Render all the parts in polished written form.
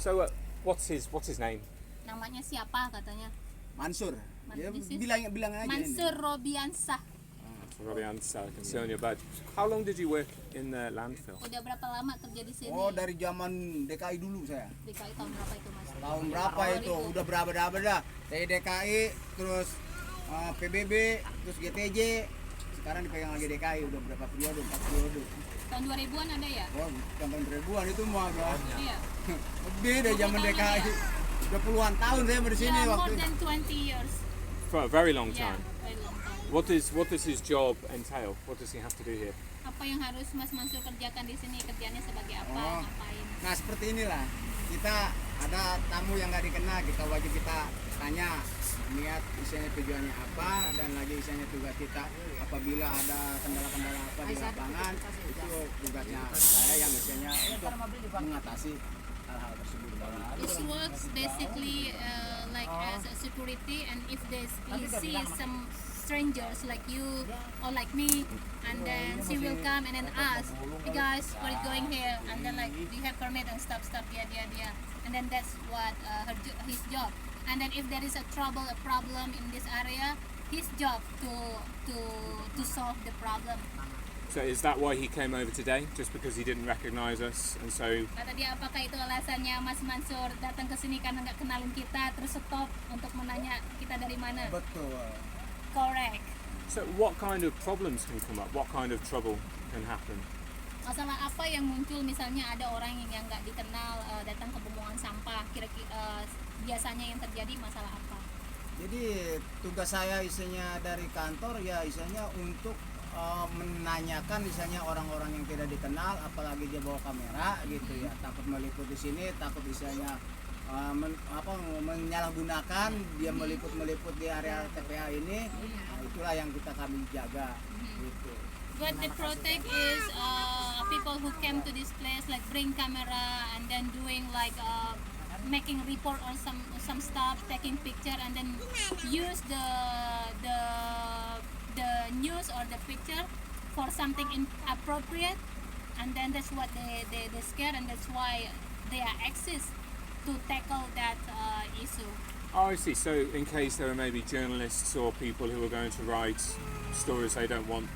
So what's his name? Namanya siapa katanya? Mansur. Ya, This is bilang aja Mansur Robiansah. Robiansa, concern your badge. How long did you work in the landfill? Udah berapa lama kerja di sini? Oh, dari zaman DKI dulu saya. DKI tahun berapa itu Mas? Tahun berapa itu? Udah berapa dah. Saya DKI, terus PBB, terus GTJ. Sekarang dipegang lagi DKI, udah berapa periode? 4 periode. Tahun 2000-an ada ya? Oh, tahun ribuan itu mah agak Iya. lebih dari zaman DKI. Udah puluhan tahun saya di sini Yeah, waktu more itu. than 20 years. For a very long Yeah, time. very long time. What does his job entail? What does he have to do here? Apa yang harus Mas Mansur kerjakan di sini? Kerjanya sebagai apa? Oh. Ngapain? Nah seperti inilah, kita ada tamu yang nggak dikenal, kita wajib kita tanya niat isinya tujuannya apa, dan lagi isinya tugas kita apabila ada kendala-kendala apa di lapangan, itu tugasnya saya yang isinya untuk mengatasi hal-hal tersebut. This works basically like as a security, and if they see some strangers like you or like me, and then she will come and then ask, hey guys, what is going here? And then like, do you have permit and stuff, yeah. And then that's what his job. And then if there is a problem in this area, his job to solve the problem. So is that why he came over today? Just because he didn't recognize us, and so Kata dia, apakah itu alasannya Mas Mansur datang ke sini karena nggak kenalin kita, terus stop untuk menanya kita dari mana? Betul. Correct. so what kind of problems can come up? What kind of trouble can happen? Masalah apa yang muncul, misalnya ada orang yang nggak dikenal datang ke pembuangan sampah, kira-kira biasanya yang terjadi masalah apa? Jadi tugas saya isinya dari kantor ya isinya untuk menanyakan misalnya orang-orang yang tidak dikenal, apalagi dia bawa kamera gitu ya, takut meliput di sini, takut misalnya menyalahgunakan dia meliput di area TPA ini. Nah, itulah yang kami jaga gitu. What they protect is people who came to this place, like bring camera and then doing like making report on some stuff, taking picture, and then use the news or the picture for something inappropriate, and then that's what they scare, and that's why they are exist to tackle that issue. Oh, I see. So in case there are maybe journalists or people who are going to write stories they don't want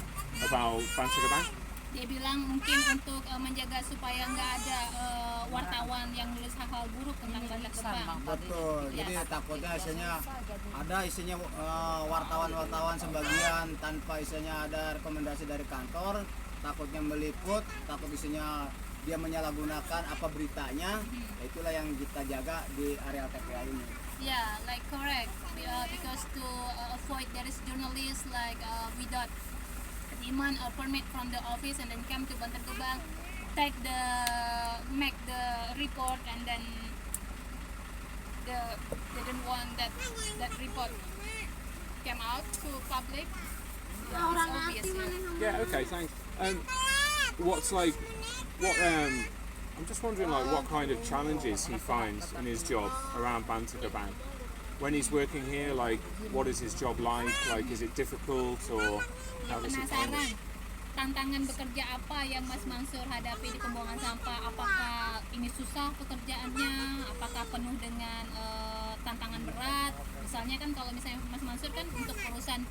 about Bantar Gebang? Dia bilang mungkin untuk menjaga supaya nggak ada wartawan yang nulis hal-hal buruk tentang Bantar Gebang. Betul. Jadi takutnya isinya wartawan-wartawan sebagian tanpa isinya ada rekomendasi dari kantor, takutnya meliput, takut isinya dia menyalahgunakan apa beritanya. Itulah yang kita jaga di area TPA ini. Yeah, like correct. Because to avoid there is journalists like without demand or permit from the office and then come to Bantar Gebang, make the report, and then they didn't want that report came out to public. Yeah, it's obvious, yeah. Yeah. Okay. Thanks. I'm just wondering, like, what kind of challenges he finds in his job around Bantar Gebang. When he's working here, like, what is his job like? Like, is it difficult or how does he find Penasaran, it? tantangan bekerja apa yang Mas Mansur hadapi di pembuangan sampah? Apakah ini susah pekerjaannya? Apakah penuh dengan tantangan berat? Misalnya kan kalau misalnya Mas Mansur kan untuk urusan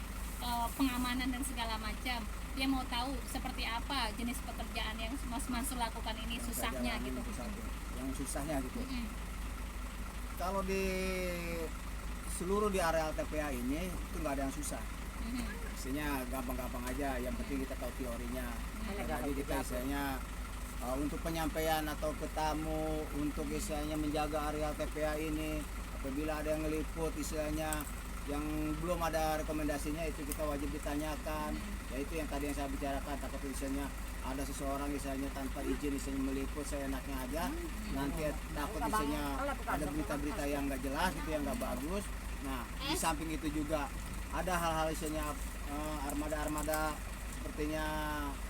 pengamanan dan segala macam, dia mau tahu seperti apa jenis pekerjaan yang Mas Mansur lakukan ini, susahnya gitu. Yang susahnya gitu. Kalau di seluruh di area TPA ini itu nggak ada yang susah. Isinya gampang-gampang aja, yang penting kita tahu teorinya. Jadi kita istilahnya untuk penyampaian atau ke tamu, untuk istilahnya menjaga area TPA ini, apabila ada yang ngeliput istilahnya yang belum ada rekomendasinya, itu kita wajib ditanyakan. Yaitu yang tadi yang saya bicarakan, takut istilahnya ada seseorang istilahnya tanpa izin istilahnya meliput seenaknya aja, nanti takut istilahnya ada berita-berita yang nggak jelas gitu, yang nggak bagus. Nah di samping itu juga ada hal-hal istilahnya armada-armada sepertinya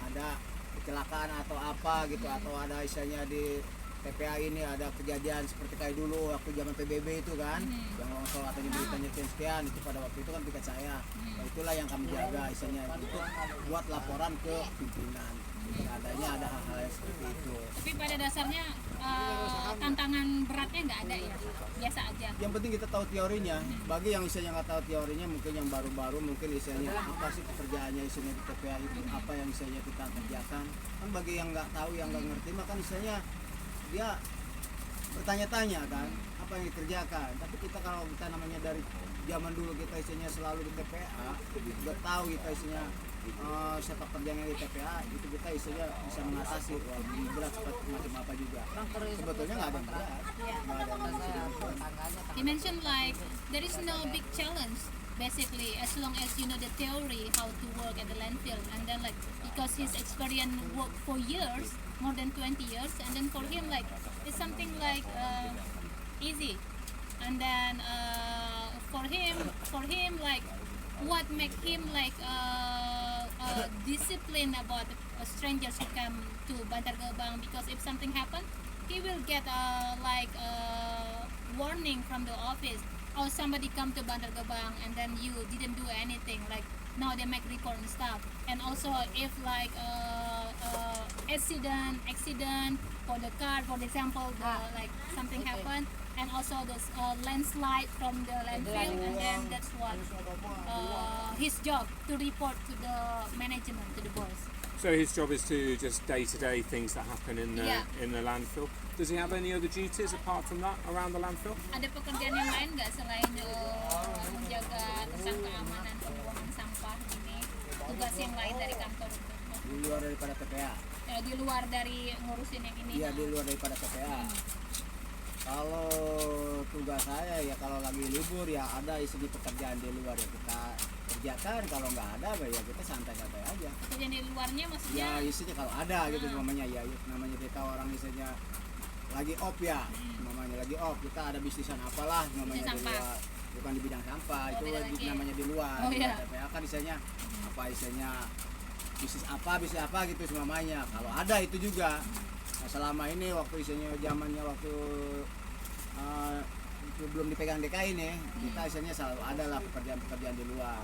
ada kecelakaan atau apa gitu, atau ada istilahnya di TPA ini ada kejadian seperti kayak dulu waktu zaman PBB itu kan, yang longsor atau beritanya sekian itu, pada waktu itu kan piket saya. Nah, itulah yang kami jaga istilahnya untuk buat laporan ke pimpinan. Adanya ada hal-hal yang seperti itu. Tapi pada dasarnya tantangan beratnya nggak ada ya, biasa aja. Yang penting kita tahu teorinya. Bagi yang istilahnya nggak tahu teorinya, mungkin yang baru-baru mungkin istilahnya apa sih pekerjaannya istilahnya di TPA itu, apa yang istilahnya kita kerjakan. Kan bagi yang nggak tahu, yang nggak ngerti, maka istilahnya dia bertanya-tanya kan apa yang dikerjakan. Tapi kita kalau kita namanya dari zaman dulu kita istilahnya selalu di TPA, udah tahu kita istilahnya sepak terjangnya di TPA itu kita istilahnya bisa mengatasi walaupun berat seperti macam apa juga. Sebetulnya nggak ada yang berat, nggak ada yang berat. He mentioned like there is no big challenge basically as long as you know the theory how to work at the landfill, and then like because his experience work for years, more than 20 years, and then for him like it's something like easy, and then for him like what make him like discipline about strangers who come to Bantar Gebang, because if something happen he will get like warning from the office, or somebody come to Bantar Gebang and then you didn't do anything, like now they make report and stuff. And also if like accident for the car, for example, like something happened, and also this landslide from the landfill, and then that's what his job to report to the management, to the boss. So his job is to just day-to-day things that happen in the Yeah. in the landfill. Does he have any other duties apart from that around the landfill? Ada pekerjaan yang lain nggak selain menjaga tentang keamanan pembuangan sampah ini, tugas yang lain dari kantor itu? Di luar daripada TPA. Di luar dari ngurusin yang ini? Iya, di luar daripada TPA. Kalau tugas saya ya kalau lagi libur ya ada isi pekerjaan di luar ya kita kerjakan, kalau nggak ada ya kita santai-santai aja. Pekerjaan di luarnya maksudnya? Ya isinya kalau ada gitu namanya ya namanya kita orang isinya lagi off ya, namanya lagi off kita ada bisnisan apalah namanya di sampah. luar, bukan di bidang sampah, itu beda lagi. namanya di luar. Oh, iya. TPA kan isinya apa isinya bisnis apa gitu semuanya. Kalau ada itu juga. Nah, selama ini waktu isinya zamannya waktu belum dipegang DKI nih, kita isinya selalu ada lah pekerjaan-pekerjaan di luar.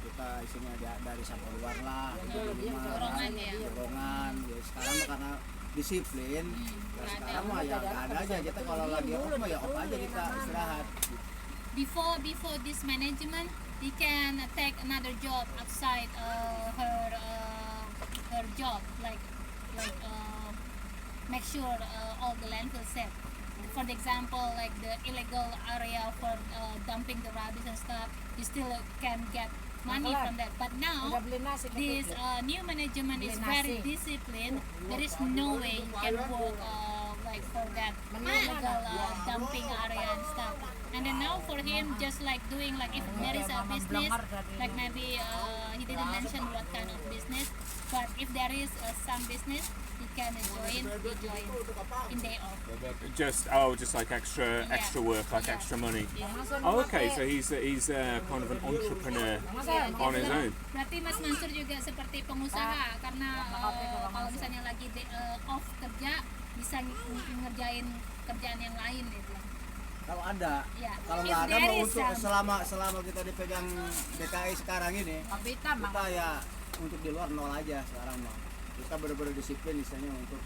Kita isinya dari sampah luar lah, Dorongan ya? dorongan. Ya, sekarang mah karena disiplin, ya sekarang mah ya nggak ada aja. Kita kalau lagi off mah ya off aja kita istirahat. Before this management, he can take another job outside her job, like make sure all the landfill safe. For example, like the illegal area for dumping the rubbish and stuff, you still can get money from that. But now, this new management is very disciplined. There is no way you can work like for that illegal dumping area and stuff. And then now for him, just like doing like if there is a business, like maybe he didn't mention what kind of business, but if there is some business, he can join in day off. Just like extra work, like extra money. Yeah. Oh, okay. So he's kind of an entrepreneur on his own. Berarti Mas Mansur juga seperti pengusaha karena kalau misalnya lagi off kerja bisa ngerjain kerjaan yang lain gitu. Kalau ada, Ya. kalau If nggak ada there mah is untuk some- selama kita dipegang DKI sekarang ini, kita ya untuk di luar nol aja sekarang mah. Kita benar-benar disiplin misalnya untuk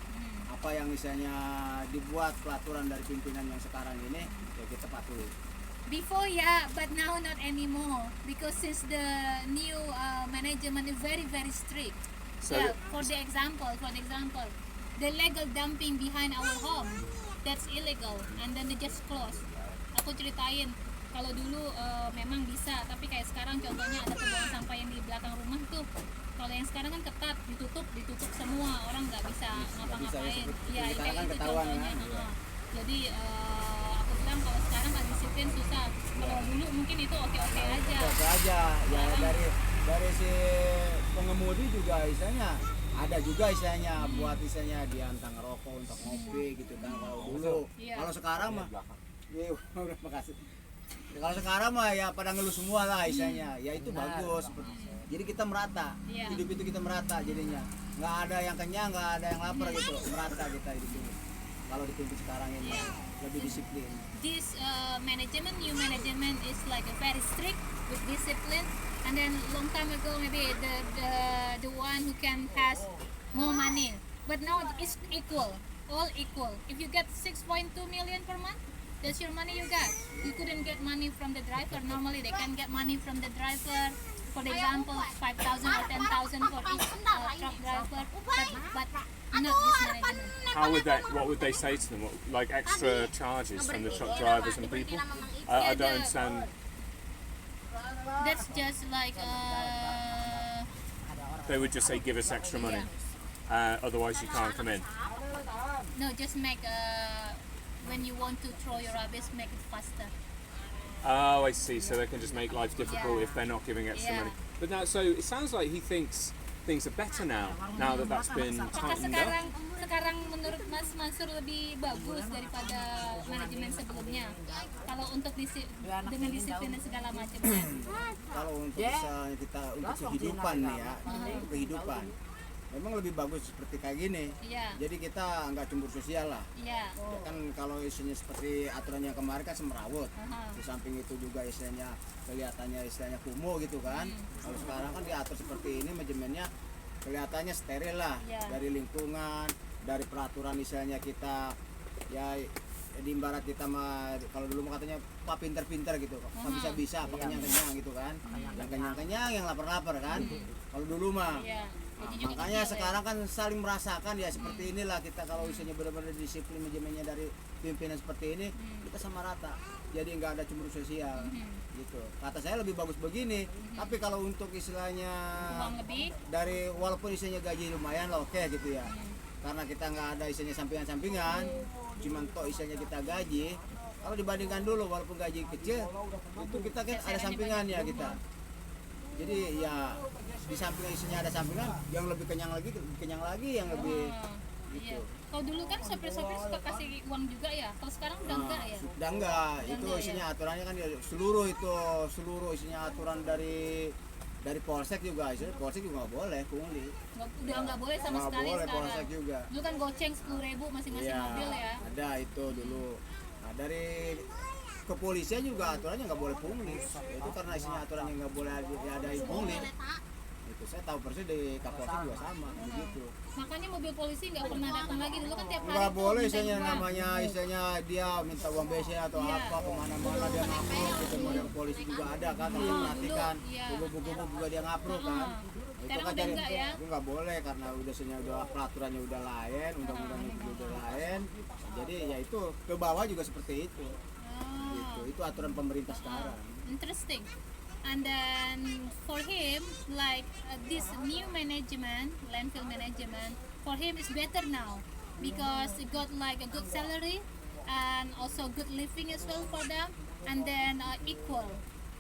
apa yang misalnya dibuat peraturan dari pimpinan yang sekarang ini ya kita patuhi. Before yeah, but now not anymore because since the new management is very strict. So- Yeah, for the example, the legal dumping behind our home, that's illegal, and then they just close. Aku ceritain kalau dulu memang bisa, tapi kayak sekarang contohnya ada pembuangan sampah yang di belakang rumah tuh. Kalau yang sekarang kan ketat, ditutup semua, orang nggak bisa ngapa-ngapain. Bisa, Ya seperti kayak kan itu ketahuan, contohnya. kan? Iya. Jadi aku bilang kalau sekarang nggak disiplin susah. Kalau dulu mungkin itu oke-oke aja. Itu aja ya dari si pengemudi juga istilahnya ada juga istilahnya buat istilahnya diantar ngerokok untuk ngopi gitu kan kalau dulu. Iya. Kalau sekarang mah ya udah makasih. Kalau sekarang mah ya pada ngeluh semua lah istilahnya. Ya itu bagus. Jadi kita merata. Iya. Hidup itu kita merata jadinya. Nggak ada yang kenyang, nggak ada yang lapar gitu. Merata kita hidup ini. Kalau dipimpin sekarang ini Iya. lebih disiplin. This new management is like a very strict with discipline, and then long time ago maybe the one who can has more money, but now it's equal. all equal. If you get 6.2 million per month, that's your money you got. You couldn't get money from the driver. Normally they can get money from the driver. For example, 5,000 or 10,000 for each truck driver, but not this management. How would that? What would they say to them? What, like extra charges from the truck drivers and people? I don't understand. That's just like They would just say, "Give us extra money, otherwise you can't come in." no, just make when you want to throw your rubbish, make it faster. Oh, I see. So they can just make life difficult Yeah. if they're not giving extra Yeah. money. But now, so it sounds like he thinks things are better now. Now that that's been Apakah tightened up. sekarang menurut Mas Mansur lebih bagus daripada manajemen sebelumnya? Kalau untuk dengan disiplin dan segala macam. Kalau untuk misalnya kita untuk kehidupan nih ya, untuk kehidupan memang lebih bagus seperti kayak gini. Iya, Jadi kita nggak cemburu sosial lah. iya. Ya kan kalau isinya seperti aturan yang kemarin kan semrawut. Di samping itu juga istilahnya kelihatannya istilahnya kumuh gitu kan. Kalau sekarang kan diatur seperti ini manajemennya kelihatannya steril lah Iya. dari lingkungan, dari peraturan istilahnya kita ya di ibarat kita mah kalau dulu mah katanya pak pinter-pinter gitu, pak bisa-bisa, pak kenyang-kenyang gitu kan. Yang kenyang-kenyang, yang lapar-lapar kan. Kalau dulu mah Iya. Jadi juga makanya gitu, sekarang kan saling merasakan ya seperti inilah kita kalau isinya benar-benar disiplin manajemennya dari pimpinan seperti ini kita sama rata jadi nggak ada cemburu sosial gitu kata saya lebih bagus begini tapi kalau untuk istilahnya uang lebih. dari walaupun isinya gaji lumayan lah oke gitu ya karena kita nggak ada isinya sampingan-sampingan cuman toh isinya kita gaji kalau dibandingkan dulu walaupun gaji kecil itu kita kan ada sampingannya kita jadi ya di samping isinya ada sampingan yang lebih kenyang lagi yang lebih Iya. gitu Kalau dulu kan sopir-sopir suka kasih uang juga ya. Kalau sekarang udah enggak ya. udah enggak itu enggak, isinya aturannya kan seluruh isinya aturan dari polsek juga isinya polsek juga nggak boleh pungli Udah nggak boleh sama nggak sekali boleh sekarang. polsek juga Dulu kan goceng 10.000 masing-masing iya mobil ya. ada itu dulu nah dari kepolisian juga aturannya nggak boleh pungli itu karena isinya aturannya nggak boleh ada pungli itu saya tahu persis di Kapolsek juga sama begitu Makanya mobil polisi nggak pernah datang lagi dulu kan tiap hari. nggak tuh boleh minta isinya uang. namanya isinya dia minta uang BC atau Iya. apa kemana-mana dia ngapro gitu model polisi juga ada kan kalau perhatikan iya. buku-buku juga dia ngapro kan itu Sekarang kan udah jadi enggak ya? itu nggak boleh karena udah isinya udah peraturannya udah lain undang-undangnya juga udah lain jadi ya itu ke bawah juga seperti itu Ah, gitu itu aturan pemerintah sekarang interesting. And then for him, like this new management, landfill management, for him is better now because he got like a good salary and also good living as well for them, and then equal,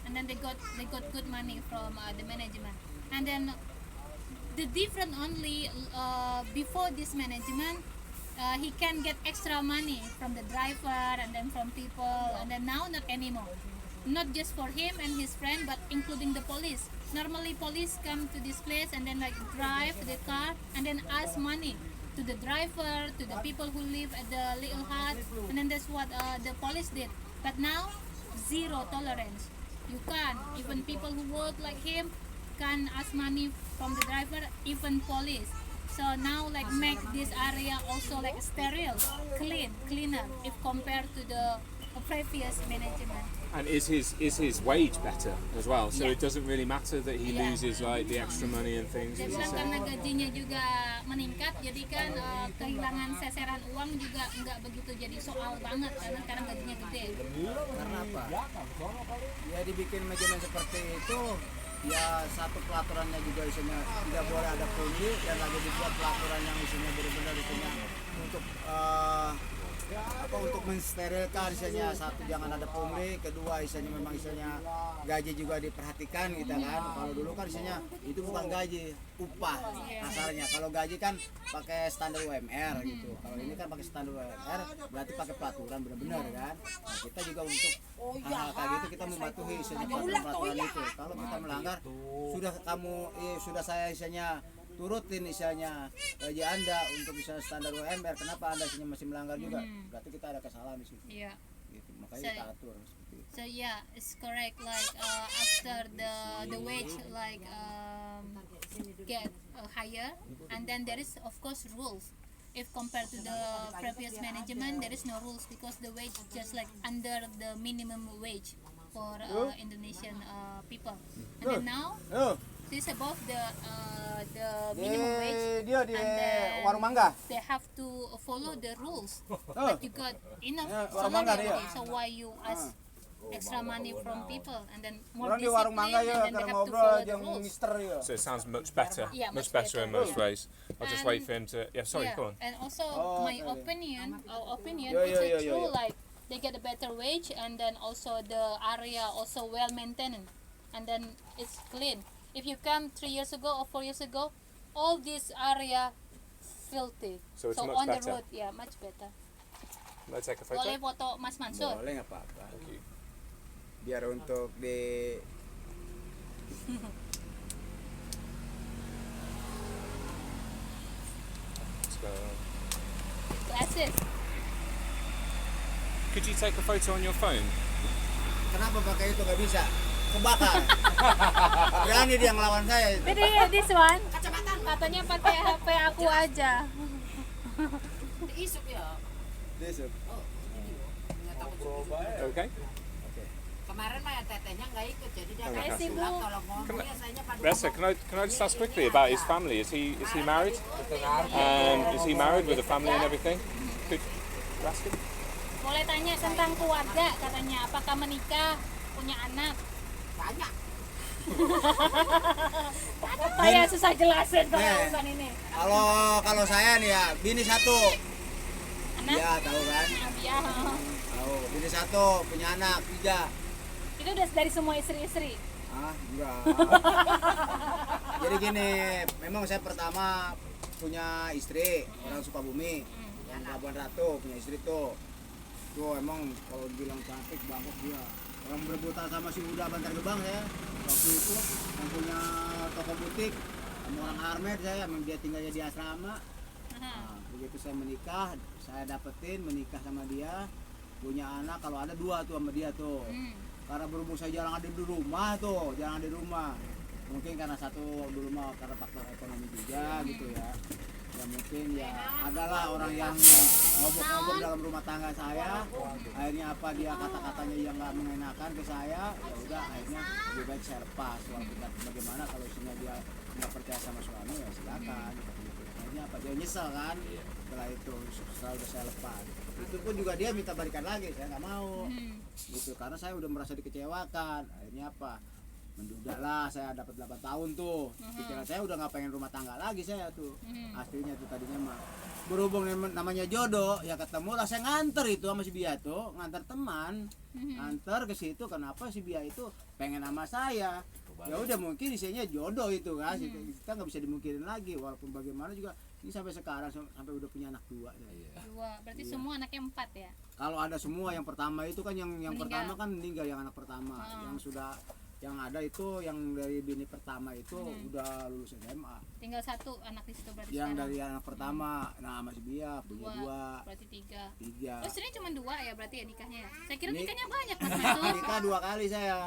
and then they got good money from the management, and then the different only before this management. He can get extra money from the driver and then from people, and then now not anymore. Not just for him and his friend, but including the police. Normally, police come to this place and then like drive the car and then ask money to the driver, to the people who live at the little hut, and then that's what the police did. But now, zero tolerance. You can't. Even people who work like him can ask money from the driver, even police. So now like make this area also like sterile, cleaner if compared to the previous management. And is his wage better as well? So Yeah. it doesn't really matter that he Yeah. loses like the extra money and things. Dia Is he bilang saying? karena gajinya juga meningkat, jadi kan kehilangan seseran uang juga nggak begitu jadi soal banget karena sekarang gajinya gede. karena apa ya dibikin manajemen seperti itu ya satu pelaturannya juga isinya tidak boleh ada pungli dan lagi dibuat pelaturan yang isinya benar-benar isinya untuk untuk mensterilkan isinya satu jangan ada pungli kedua isinya memang isinya gaji juga diperhatikan gitu kan kalau dulu kan isinya itu bukan gaji upah kasarnya kalau gaji kan pakai standar UMR gitu kalau ini kan pakai standar UMR berarti pakai pelaturan benar-benar kan nah, kita juga untuk hal kayak gitu kita mematuhi isinya peraturan itu kalau kita melanggar sudah saya isinya turutin isinya gaji Anda untuk bisa standar UMR kenapa Anda isinya masih melanggar juga berarti kita ada kesalahan di situ Yeah. gitu makanya kita atur seperti itu So yeah, it's correct. Like after the wage like get higher, and then there is of course rules. if compared to the previous management, there is no rules because the wage just like under the minimum wage for Indonesian people. And then now this above the minimum wage. Dia di And then warung mangga. they have to follow the rules. But you got enough warung mangga salary dia. already, so why you ask extra money from people and then more Orang di warung discipline mangga and ya then they karena have to ngobrol follow the jeung rules. mister ya. So it sounds much better. Yeah, much much better in better. most ways. I'll just And- wait for him to. Yeah, sorry, Yeah, go on. and also my okay. our opinion, Yeah, it's yeah, yeah, true yeah. like they get a better wage and then also the area also well maintained and then it's clean. If you come 3 years ago or 4 years ago, all this area filthy. So it's much on the better. road, yeah, much better. Can I take a Boleh photo? foto Mas Mansur? Boleh nggak apa-apa. Thank you. Biar untuk di Let's go. Glasses. Could you take a photo on your phone? kenapa pakai itu nggak bisa? Kebakar. Berani dia ngelawan saya itu. Jadi this one katanya pakai HP aku aja. Isuk ya. Besok. Nggak takut Okay. kemarin mah ya tetehnya nggak ikut jadi dia Oh, kayak makasih. pulang tolong ngomong ya sayanya pada Ressa, can I just ask quickly about his family? Is he married? Is he married with a family and everything? Could you ask him? Boleh tanya tentang keluarga katanya, apakah menikah, punya anak? banyak Saya susah jelasin kalau Nih. urusan ini. Kalau saya nih ya, bini satu. Anak? Iya, tahu kan? Ya. Tahu. Bini satu, punya anak 3. Itu udah dari semua istri-istri. Ah, enggak. Jadi gini, memang saya pertama punya istri, orang Sukabumi. Yang Labuan Ratu, punya istri tuh. Tuh emang kalau bilang cantik banget dia. Orang berebutan sama si Uda Bantar Gebang saya. Waktu itu yang punya toko butik sama orang Armed saya, memang dia tinggalnya di asrama. Nah, begitu saya menikah, saya dapetin menikah sama dia, punya anak. Kalau ada 2 tuh sama dia tuh. Karena berhubung saya jarang ada di rumah tuh, jarang ada di rumah. Mungkin karena satu dulu mah karena faktor ekonomi juga gitu ya. Ya mungkin ya adalah orang yang ngobok-ngobok dalam rumah tangga saya. Akhirnya apa dia kata-katanya yang nggak mengenakan ke saya, ya udah akhirnya lebih baik saya lepas. Walaupun bagaimana kalau misalnya dia nggak percaya sama suami ya silakan. Akhirnya apa dia nyesel kan? Setelah itu setelah udah saya lepas. Itu pun juga dia minta balikan lagi, saya nggak mau. Gitu karena saya udah merasa dikecewakan. Akhirnya apa? Menduda lah, saya dapat 8 tahun tuh. Pikiran saya udah nggak pengen rumah tangga lagi saya tuh. Aslinya tuh tadinya mah berhubung namanya jodoh ya ketemu lah, saya nganter itu sama si Bia tuh, nganter teman, nganter ke situ. Kenapa si Bia itu pengen sama saya? Ya udah mungkin isinya jodoh itu kan. Kita nggak bisa dimungkirin lagi walaupun bagaimana juga ini sampai sekarang sampai udah punya anak 2 ya. 2, berarti semua anaknya 4 ya? Kalau ada semua yang pertama itu kan yang Meninggal. pertama kan meninggal yang anak pertama. Yang sudah yang ada itu yang dari bini pertama itu udah lulus SMA. Tinggal 1 anak di situ berarti Yang sekarang. dari anak pertama, nah masih Bia punya 2, Berarti 3. 3. Oh, istrinya cuma 2 ya berarti ya nikahnya ya? Saya kira Ini- nikahnya banyak Mas Mansur. Nikah 2 kali saya.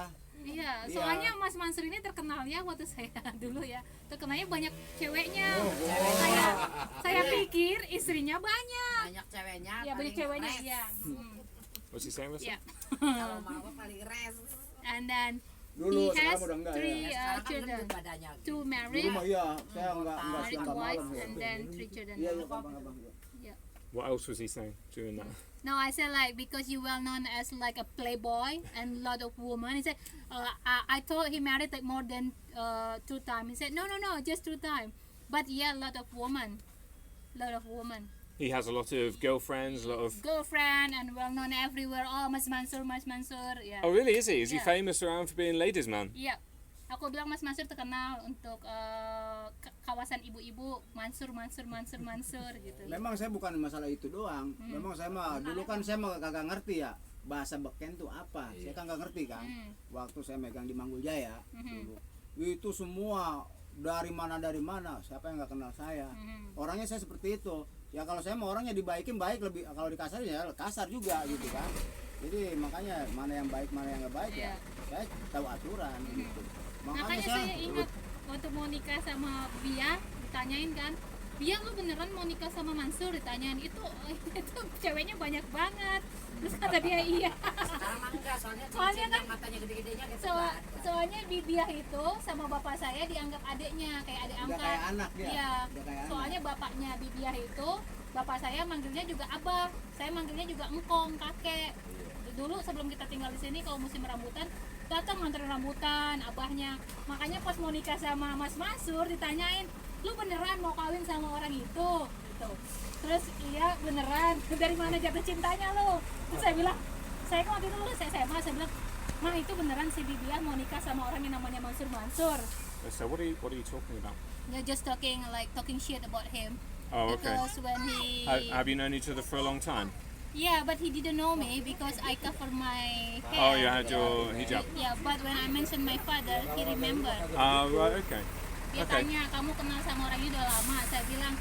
Iya, Iya. soalnya Mas Mansur ini terkenalnya waktu saya dulu ya, terkenalnya banyak ceweknya. Oh, Saya pikir istrinya banyak. banyak ceweknya Ya banyak paling ceweknya res. ya. What's he saying, Ressa? Ya. kalau mau paling res And then Dulu he has sekarang udah enggak 3 ya. sekarang kan children, gendut badannya 2 Dulu married, mah iya, saya enggak married siang enggak wife, malam. and then 3 children. Iya, iya, gampang-gampang. Yeah. What else was he saying during that? No, I said like because you well known as like a playboy and lot of women. He said, I thought he married like more than 2 times. He said, no, just 2 times. But yeah, lot of women. He has a lot of girlfriends, a lot of. Girlfriend and well known everywhere. Oh, Mas Mansur, yeah. Oh, really? Is he? Is he Yeah. famous around for being ladies' man? Iya. Aku bilang Mas Mansur terkenal untuk kawasan ibu-ibu, Mansur gitu. Memang saya bukan masalah itu doang. Memang saya mah dulu kan saya mah kagak ngerti ya bahasa beken tuh apa. Saya kan nggak ngerti kan. Waktu saya megang di Manggul Jaya dulu. Itu semua dari mana siapa yang nggak kenal saya. Orangnya saya seperti itu. Ya kalau saya mau orangnya dibaikin baik, lebih kalau dikasarin ya kasar juga gitu kan. Jadi makanya mana yang baik mana yang nggak baik ya saya tahu aturan gitu. Makanya saya ingat waktu mau nikah sama Bia, ditanyain kan, Iya lu beneran mau nikah sama Mansur, ditanyain itu ceweknya banyak banget. Terus kata dia iya. Sekarang mah enggak, soalnya Soalnya cincin kan- yang matanya gede-gedenya gitu So- nggak ada. soalnya Bibiah itu sama bapak saya dianggap adiknya, kayak adik Udah angkat. kayak anak dia. Iya. Udah kayak Soalnya bapaknya Bibiah itu, bapak saya manggilnya juga abah, saya manggilnya juga engkong, kakek. Dulu sebelum kita tinggal di sini kalau musim rambutan datang nganterin rambutan abahnya. Makanya pas mau nikah sama Mas Mansur ditanyain, lu beneran mau kawin sama orang itu? Gitu. Terus iya beneran. Dari mana jatuh cintanya lu? Terus saya bilang, saya kan waktu itu lulus SMA, saya bilang, Ma itu beneran si Bibiah mau nikah sama orang yang namanya Mansur Mansur. So what are you talking about? They're just talking shit about him. Oh, okay. Because when he Have you known each other for a long time? yeah, but he didn't know me because I cover my hair. Oh, you had your hijab. Yeah, but when I mentioned my father, he remembered. Right, okay. Dia Okay. tanya, kamu kenal sama orang ini udah lama? Saya bilang,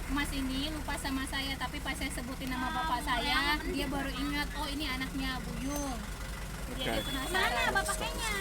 Mas ini lupa sama saya, tapi pas saya sebutin nama bapak saya, dia baru ingat, oh ini anaknya Buyung. Jadi dia Okay. penasaran. Mana bapaknya?